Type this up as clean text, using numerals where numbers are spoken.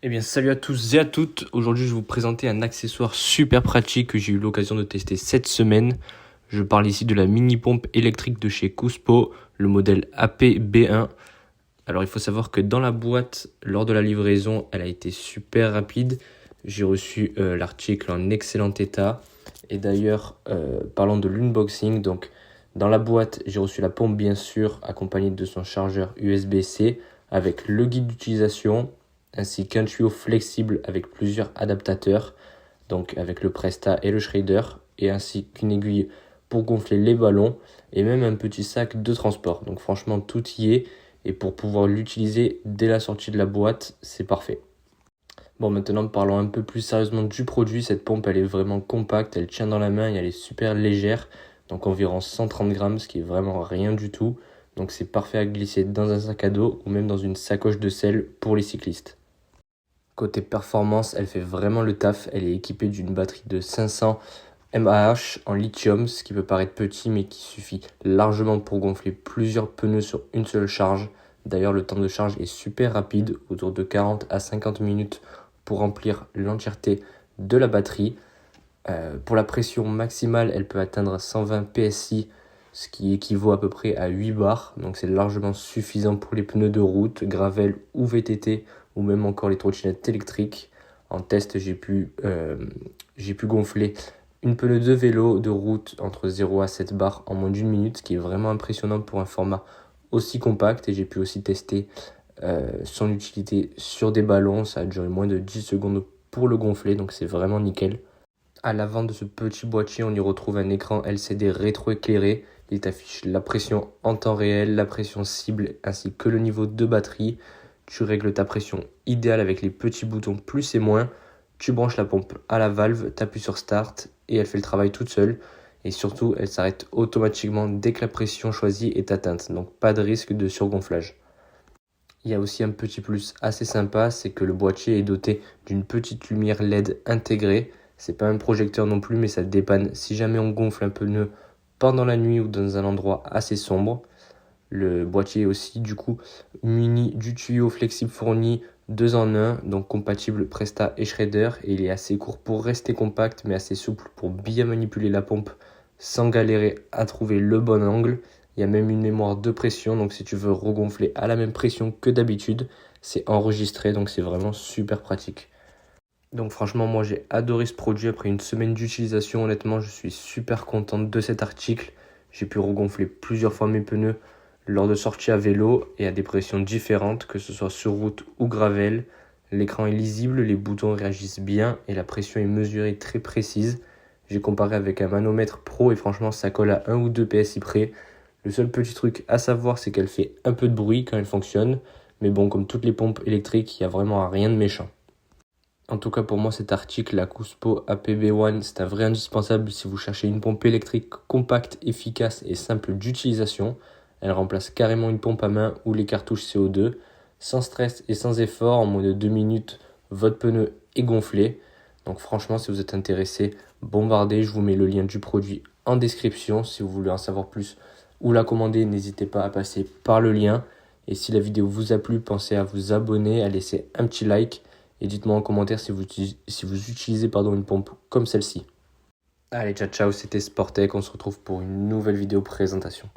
Eh bien, salut à tous et à toutes. Aujourd'hui, je vais vous présenter un accessoire super pratique que j'ai eu l'occasion de tester cette semaine. Je parle ici de la mini pompe électrique de chez Cuspo, le modèle AP-B1. Alors, il faut savoir que dans la boîte, lors de la livraison, elle a été super rapide. J'ai reçu l'article en excellent état. Et d'ailleurs, parlons de l'unboxing. Donc, dans la boîte, j'ai reçu la pompe, bien sûr, accompagnée de son chargeur USB-C avec le guide d'utilisation, ainsi qu'un tuyau flexible avec plusieurs adaptateurs, donc avec le Presta et le Schrader, et ainsi qu'une aiguille pour gonfler les ballons, et même un petit sac de transport. Donc franchement, tout y est, et pour pouvoir l'utiliser dès la sortie de la boîte, c'est parfait. Bon, maintenant parlons un peu plus sérieusement du produit. Cette pompe, elle est vraiment compacte, elle tient dans la main et elle est super légère, donc environ 130 grammes, ce qui est vraiment rien du tout. Donc c'est parfait à glisser dans un sac à dos ou même dans une sacoche de selle pour les cyclistes. Côté performance, elle fait vraiment le taf. Elle est équipée d'une batterie de 500 mAh en lithium, ce qui peut paraître petit mais qui suffit largement pour gonfler plusieurs pneus sur une seule charge. D'ailleurs, le temps de charge est super rapide, autour de 40 à 50 minutes pour remplir l'entièreté de la batterie. Pour la pression maximale, elle peut atteindre 120 PSI, ce qui équivaut à peu près à 8 bars. Donc c'est largement suffisant pour les pneus de route, gravel ou VTT, ou même encore les trottinettes électriques. En test, j'ai pu gonfler une pneu de vélo de route entre 0 à 7 bars en moins d'une minute, ce qui est vraiment impressionnant pour un format aussi compact. Et j'ai pu aussi tester son utilité sur des ballons. Ça a duré moins de 10 secondes pour le gonfler, donc c'est vraiment nickel. À l'avant de ce petit boîtier, on y retrouve un écran LCD rétroéclairé. Il t'affiche la pression en temps réel, la pression cible ainsi que le niveau de batterie. Tu règles ta pression idéale avec les petits boutons plus et moins. Tu branches la pompe à la valve, tu appuies sur Start et elle fait le travail toute seule. Et surtout, elle s'arrête automatiquement dès que la pression choisie est atteinte. Donc pas de risque de surgonflage. Il y a aussi un petit plus assez sympa, c'est que le boîtier est doté d'une petite lumière LED intégrée. C'est pas un projecteur non plus, mais ça dépanne si jamais on gonfle un pneu pendant la nuit ou dans un endroit assez sombre. Le boîtier est aussi du coup muni du tuyau flexible fourni 2 en 1, donc compatible Presta et Schrader. Et il est assez court pour rester compact, mais assez souple pour bien manipuler la pompe sans galérer à trouver le bon angle. Il y a même une mémoire de pression, donc si tu veux regonfler à la même pression que d'habitude, c'est enregistré, donc c'est vraiment super pratique. Donc franchement, moi j'ai adoré ce produit. Après une semaine d'utilisation, honnêtement, je suis super contente de cet article. J'ai pu regonfler plusieurs fois mes pneus lors de sorties à vélo et à des pressions différentes, que ce soit sur route ou gravel. L'écran est lisible, les boutons réagissent bien et la pression est mesurée très précise. J'ai comparé avec un manomètre pro et franchement ça colle à 1 ou 2 PSI près. Le seul petit truc à savoir, c'est qu'elle fait un peu de bruit quand elle fonctionne. Mais bon, comme toutes les pompes électriques, il n'y a vraiment rien de méchant. En tout cas, pour moi, cet article, la Cuspo AP-B1, c'est un vrai indispensable si vous cherchez une pompe électrique compacte, efficace et simple d'utilisation. Elle remplace carrément une pompe à main ou les cartouches CO2. Sans stress et sans effort, en moins de 2 minutes, votre pneu est gonflé. Donc franchement, si vous êtes intéressé, bombardez. Je vous mets le lien du produit en description. Si vous voulez en savoir plus ou la commander, n'hésitez pas à passer par le lien. Et si la vidéo vous a plu, pensez à vous abonner, à laisser un petit like. Et dites-moi en commentaire si vous utilisez une pompe comme celle-ci. Allez, ciao ciao, c'était Sportec. On se retrouve pour une nouvelle vidéo présentation.